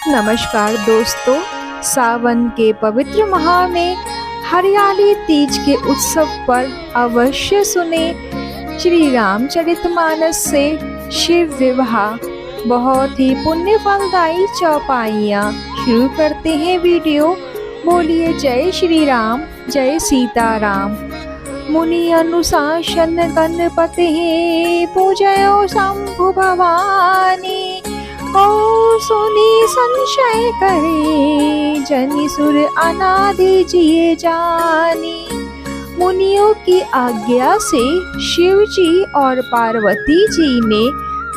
नमस्कार दोस्तों, सावन के पवित्र माह में हरियाली तीज के उत्सव पर अवश्य सुने श्री रामचरितमानस से शिव विवाह बहुत ही पुण्य फलदायी चौपाइयाँ। शुरू करते हैं वीडियो। बोलिए जय श्री राम, जय सीताराम। मुनि अनुशासन गणपति पूजयो शंभु भवानी। ओ सुनी संशय करे जनि सुर अनादि जिए जानी। मुनियों की आज्ञा से शिव जी और पार्वती जी ने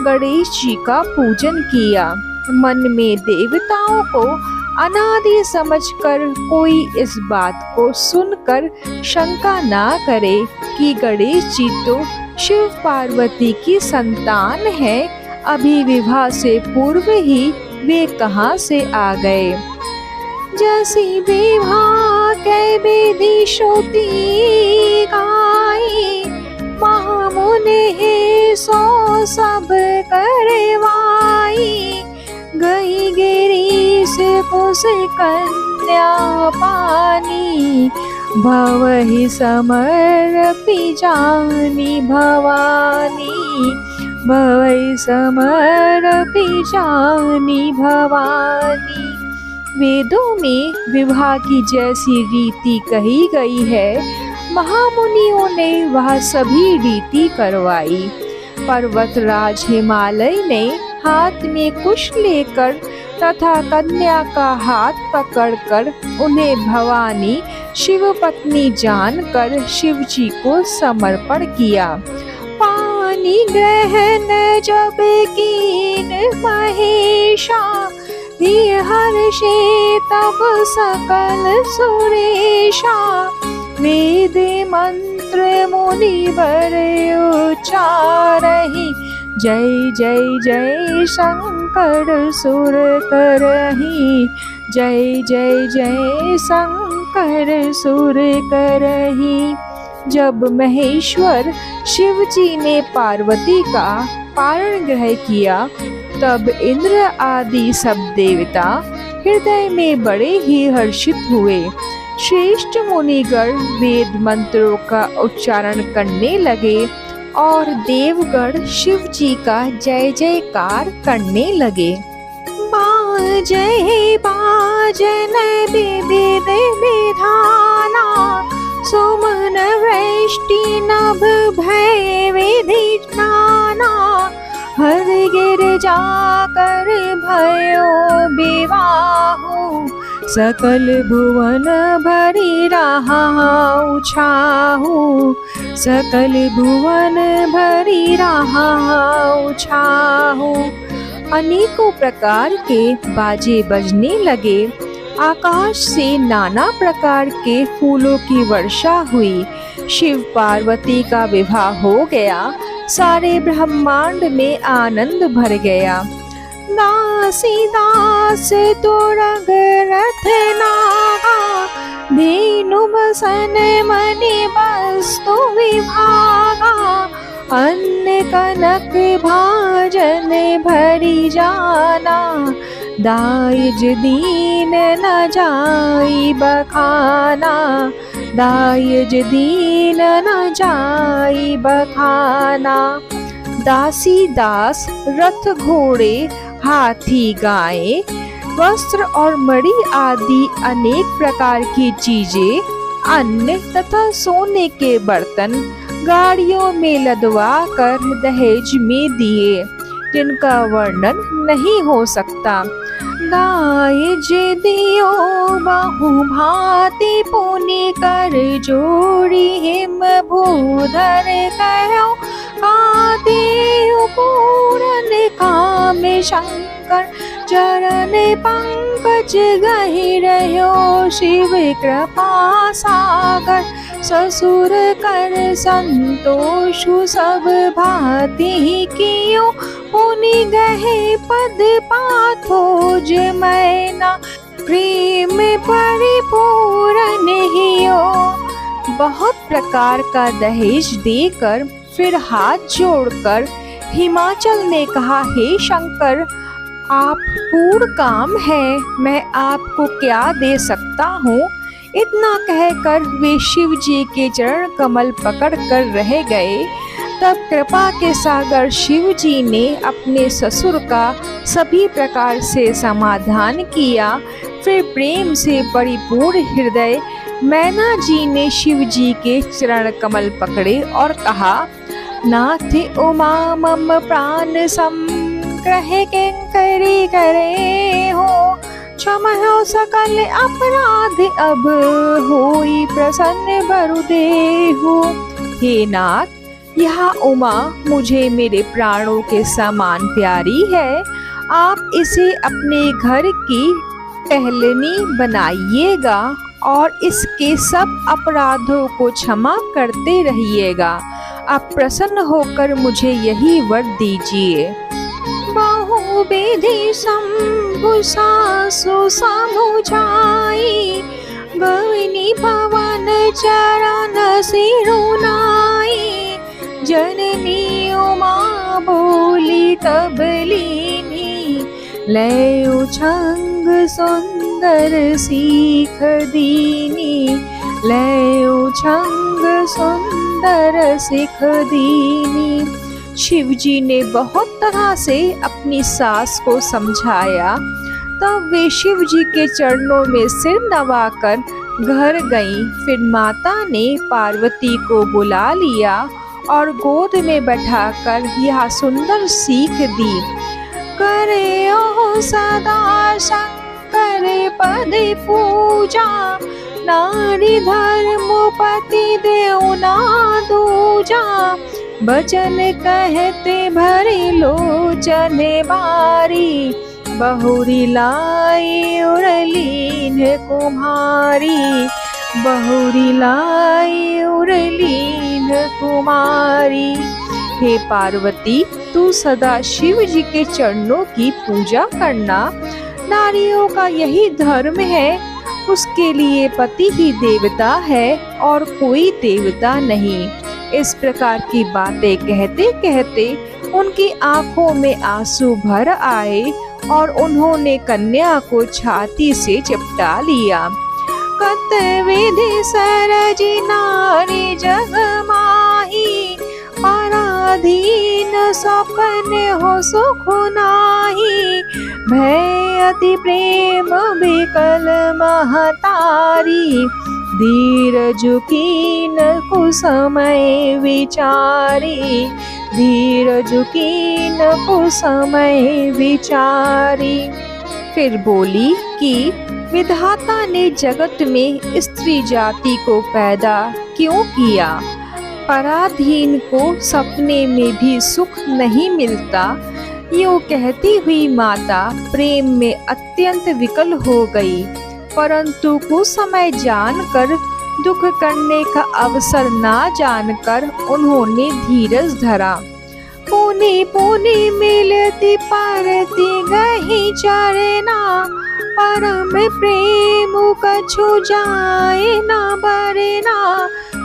गणेश जी का पूजन किया। मन में देवताओं को अनादि समझकर कोई इस बात को सुनकर शंका ना करे कि गणेश जी तो शिव पार्वती की संतान है, अभी विवाह से पूर्व ही वे कहाँ से आ गए। जैसी विवाह के विधि श्रुति गाई, महामुनि है सो सब करवाई। गई गिरी से कुश कन्या पानी, भवहि समर्पि जानी भवानी। भवै समर्पि जानी भवानी। वेदों में विवाह की जैसी रीति कही गई है, महामुनियों ने वह सभी रीति करवाई। पर्वतराज हिमालय ने हाथ में कुश लेकर तथा कन्या का हाथ पकड़कर उन्हें भवानी शिव पत्नी जानकर शिव जी को समर्पण किया। पानी ग्रहण जब कीन महेशा, दिय हर्षे तब सकल सुरेशा। वेद मंत्र मुनिवर उच्चारहि, जय जय जय शंकर सुर करहि। जय जय जय शंकर सुर करहि। जब महेश्वर शिव जी ने पार्वती का पारण ग्रह किया, तब इंद्र आदि सब देवता हृदय में बड़े ही हर्षित हुए। श्रेष्ठ मुनिगण वेद मंत्रों का उच्चारण करने लगे और देवगण शिव जी का जय जयकार करने लगे। बाजै बाजन विविध विधाना, सुमन वृष्टि नभ भय विधि नाना। हर गिर जाकर भयो विवाहु, सकल भुवन भरी रहाउ छाहु। सकल भुवन भरी रहाउ छाहु। अनेकों प्रकार के बाजे बजने लगे। आकाश से नाना प्रकार के फूलों की वर्षा हुई। शिव पार्वती का विवाह हो गया। सारे ब्रह्मांड में आनंद भर गया। दासी दास तुरग रथ नागा, धेनु बसन मणि वस्तु विभागा। अन्न कनक भाजन भरी जाना, दायज दीन न जाई बखाना। दायज दीन न जाई बखाना। दासी दास रथ घोड़े हाथी गायें, वस्त्र और मणि आदि अनेक प्रकार की चीजें, अन्न तथा सोने के बर्तन गाड़ियों में लदवा कर दहेज में दिए, जिनका वर्णन नहीं हो सकता। दायज दियो बहु भांति पुनि कर जोड़ी, हिम भूधर कहो कादेउ पूरन काम शंकर। चरण पंकज गहि रहो शिव कृपा सागर। ससुर कर संतोषु सब भांति कियो, पुनि गहे पद पाथोज मैना। प्रेम परिपूर्ण हियो। बहुत प्रकार का दहेज देकर फिर हाथ जोड़कर हिमाचल ने कहा, हे शंकर, आप पूर्ण काम है, मैं आपको क्या दे सकता हूँ। इतना कहकर वे शिव जी के चरण कमल पकड़ कर रह गए। तब कृपा के सागर शिव जी ने अपने ससुर का सभी प्रकार से समाधान किया। फिर प्रेम से परिपूर्ण हृदय मैना जी ने शिव जी के चरण कमल पकड़े और कहा, नाथ उमा मम प्राण संग्रह किंकरी करे हो, क्षमा हो सकल अपराध अब होई प्रसन्न बरु देहु। हे नाथ, यह उमा मुझे मेरे प्राणों के समान प्यारी है। आप इसे अपने घर की टहलनी बनाइएगा और इसके सब अपराधों को क्षमा करते रहिएगा। आप प्रसन्न होकर मुझे यही वर दीजिए। बहुविधि शंभु सासु समुझाई, गवनी पवन चरण सिरुनाई। जननी उमा बोली तब लीनी, लय छंग सुंदर सीख दीनी, लय छंग सुंदर सीख दीनी। शिव जी ने बहुत तरह से अपनी सास को समझाया। तब वे शिव जी के चरणों में सिर नवाकर घर गईं। फिर माता ने पार्वती को बुला लिया और गोद में बैठाकर यह सुंदर सीख दी, करे ओ सदा शंकर पद पूजा, नारी धर्म पति देव ना दूजा। बचन कहते भरे लोचन बारी, बहुरी लाई उड़लीन कुम्हारी, बहुरी लाई उड़लीन कुमारी। हे पार्वती, तू सदा शिव जी के चरणों की पूजा करना। नारियों का यही धर्म है। उसके लिए पति ही देवता है और कोई देवता नहीं। इस प्रकार की बातें कहते कहते उनकी आंखों में आंसू भर आए और उन्होंने कन्या को छाती से चिपटा लिया। कत विधि सरजी नारी जग माही, पराधीन सपन हो सुख नाही। भय अति प्रेम बिकल महतारी, धीरज कीन कुसमय विचारी, धीरज कीन कुसमय विचारी। फिर बोली कि विधाता ने जगत में स्त्री जाति को पैदा क्यों किया। पराधीन को सपने में भी सुख नहीं मिलता। यूं कहती हुई माता प्रेम में अत्यंत विकल हो गई, परंतु कुछ समय जानकर दुख करने का अवसर ना जानकर उन्होंने धीरज धरा। पुनि पुनि मिलती परती गही चरना, परम प्रेम कछु जाए न बरना।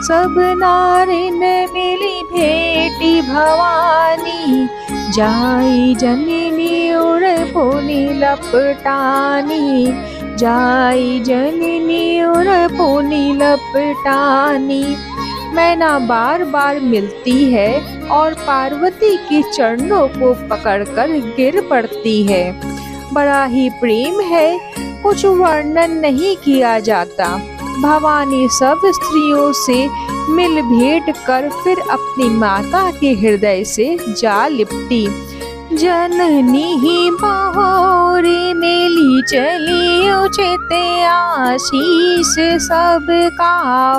सब नारिन मिली भेटी भवानी, जाई जननी उड़ पुनि लपटानी, जाई जननी उड़ पुनि लपटानी। मैना बार बार मिलती है और पार्वती के चरणों को पकड़कर गिर पड़ती है। बड़ा ही प्रेम है, कुछ वर्णन नहीं किया जाता। भवानी सब स्त्रियों से मिल भेंट कर फिर अपनी माता के हृदय से जा लिपटी। जननी ही बहोरी मेली चली उचित आशीष सबका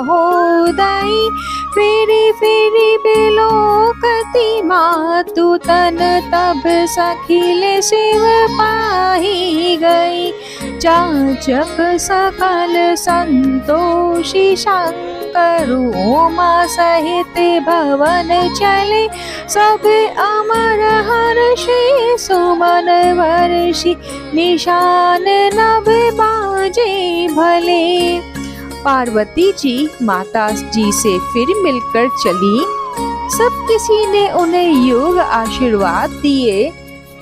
हो दई। फेरी फेरी बिलोकती मातु तन तब सखिले शिव पाही गई। चाचक सकल संतोषी शंकर उमा सहित भवन चले। सब अमर हर्षि सुमन वर्षि निशान नभ बाजे भले। पार्वती जी माता जी से फिर मिलकर चली। सब किसी ने उन्हें योग आशीर्वाद दिए।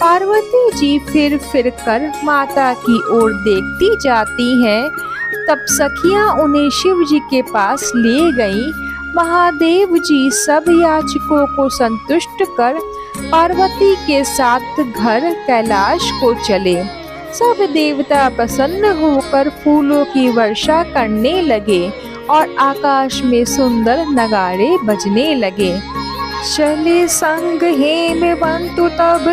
पार्वती जी फिर कर माता की ओर देखती जाती हैं। तब सखियां उन्हें शिव जी के पास ले गईं। महादेव जी सब याचकों को संतुष्ट कर पार्वती के साथ घर कैलाश को चले। सब देवता प्रसन्न होकर फूलों की वर्षा करने लगे और आकाश में सुंदर नगाड़े बजने लगे। चले संग हेमवंतु तब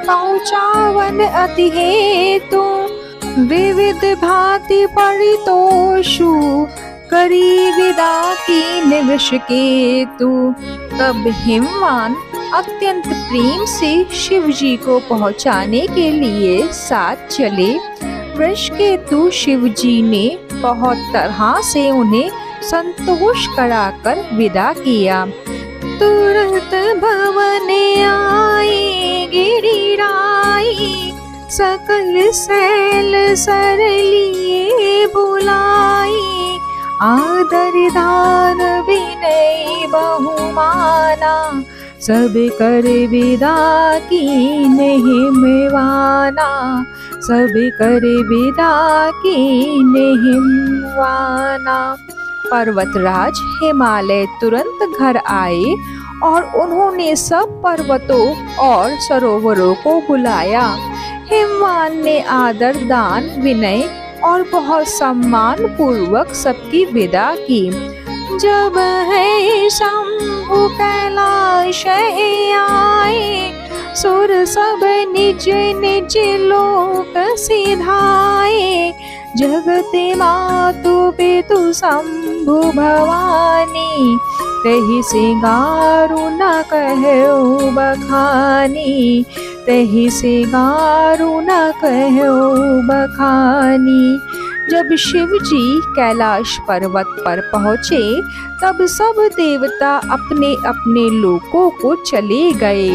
पहुँचा वन अति हेतु, विविध भांति परितोषु करी विदा की निवृष केतु। तब हिमवान अत्यंत प्रेम से शिव जी को पहुँचाने के लिए साथ चले। वृषकेतु शिव जी ने बहुत तरह से उन्हें संतोष कराकर विदा किया। तुरंत भवन आए गिरिराई, सकल सैल सर लिए बुलाई। आदर दान विनय बहुमाना, सब कर विदा कीन हिमवाना। सब कर विदा कीन हिमवाना। पर्वतराज हिमालय तुरंत घर आए और उन्होंने सब पर्वतों और सरोवरों को बुलाया। हिमवान ने आदर दान विनय और बहुत सम्मान पूर्वक सबकी विदा की। जब है शंभु कैलाश आए, सुर सब निज निज लोक सिधाए। जगत मातु पितु शंभु भवानी, तहि सिंगारु न कहु बखानी। तहि सिंगारु न कहु बखानी। जब शिव जी कैलाश पर्वत पर पहुँचे तब सब देवता अपने अपने लोकों को चले गए।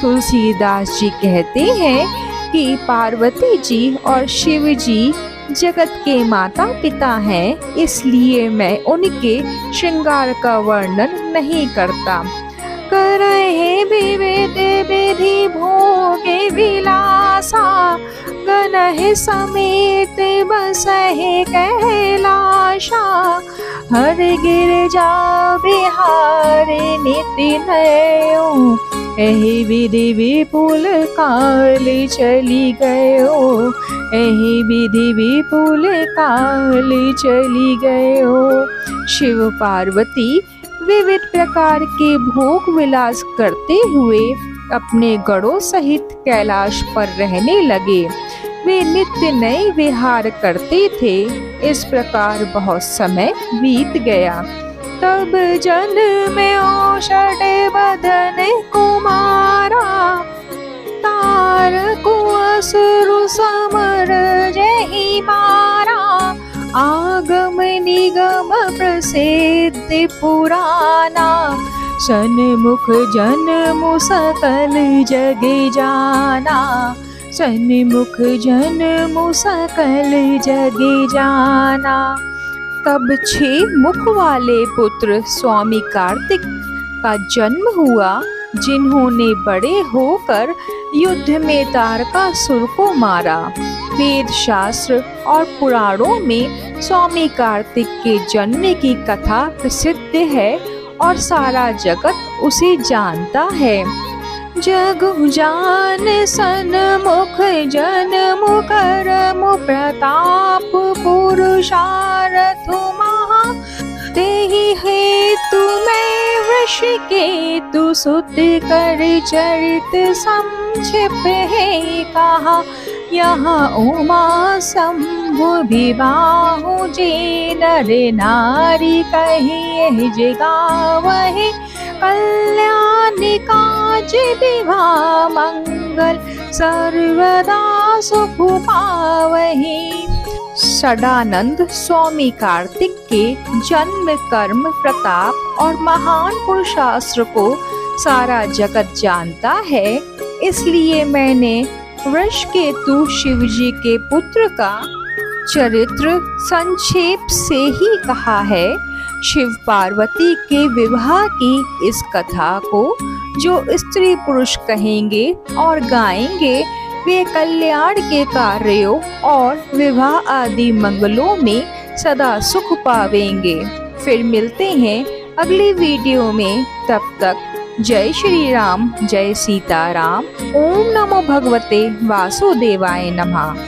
तुलसीदास जी कहते हैं कि पार्वती जी और शिव जी जगत के माता पिता हैं, इसलिए मैं उनके श्रृंगार का वर्णन नहीं करता। करहे विविध विधि भोगे विलासा, गनहि समेत बसहे कैलाशा। हर गिरजा बिहारे नित्य नयो, एहि विधि विपुल काल चली गयो। एहि विधि विपुल काल चली गयो। शिव पार्वती विविध प्रकार के भोग विलास करते हुए अपने गणों सहित कैलाश पर रहने लगे। वे नित्य नए विहार करते थे। इस प्रकार बहुत समय बीत गया। तब जन्म्यो षड्वदन कुमारा, तारक असुर समर जहि मारा। आगम निगम प्रसिद्ध पुराना, सन्मुख जन्मु सकल जग जाना। सन्मुख जन्मु सकल जग जाना। तब 6 मुख वाले पुत्र स्वामी कार्तिक का जन्म हुआ, जिन्होंने बड़े होकर युद्ध में तारकासुर को मारा। वेद शास्त्र और पुराणों में स्वामी कार्तिक के जन्म की कथा प्रसिद्ध है और सारा जगत उसे जानता है। जग जान सन्मुख जन्मु करमु प्रताप पुरुषार्थ महा। तेहि हेतु मैं वृषकेतु सुत कर चरित संक्षिप है कहा। यहाँ उमा शंभु विवाहु जे नर नारी कहिए जगावहे। कल्याण काज विवाह मंगल सर्वदा सुख पावहि। सदानंद स्वामी कार्तिक के जन्म कर्म प्रताप और महान पुरुषार्थ को सारा जगत जानता है, इसलिए मैंने वृषकेतु शिवजी के पुत्र का चरित्र संक्षेप से ही कहा है। शिव पार्वती के विवाह की इस कथा को जो स्त्री पुरुष कहेंगे और गाएंगे वे कल्याण के कार्यों और विवाह आदि मंगलों में सदा सुख पावेंगे। फिर मिलते हैं अगली वीडियो में, तब तक जय श्री राम, जय सीताराम। ओम नमो भगवते वासुदेवाय नमः।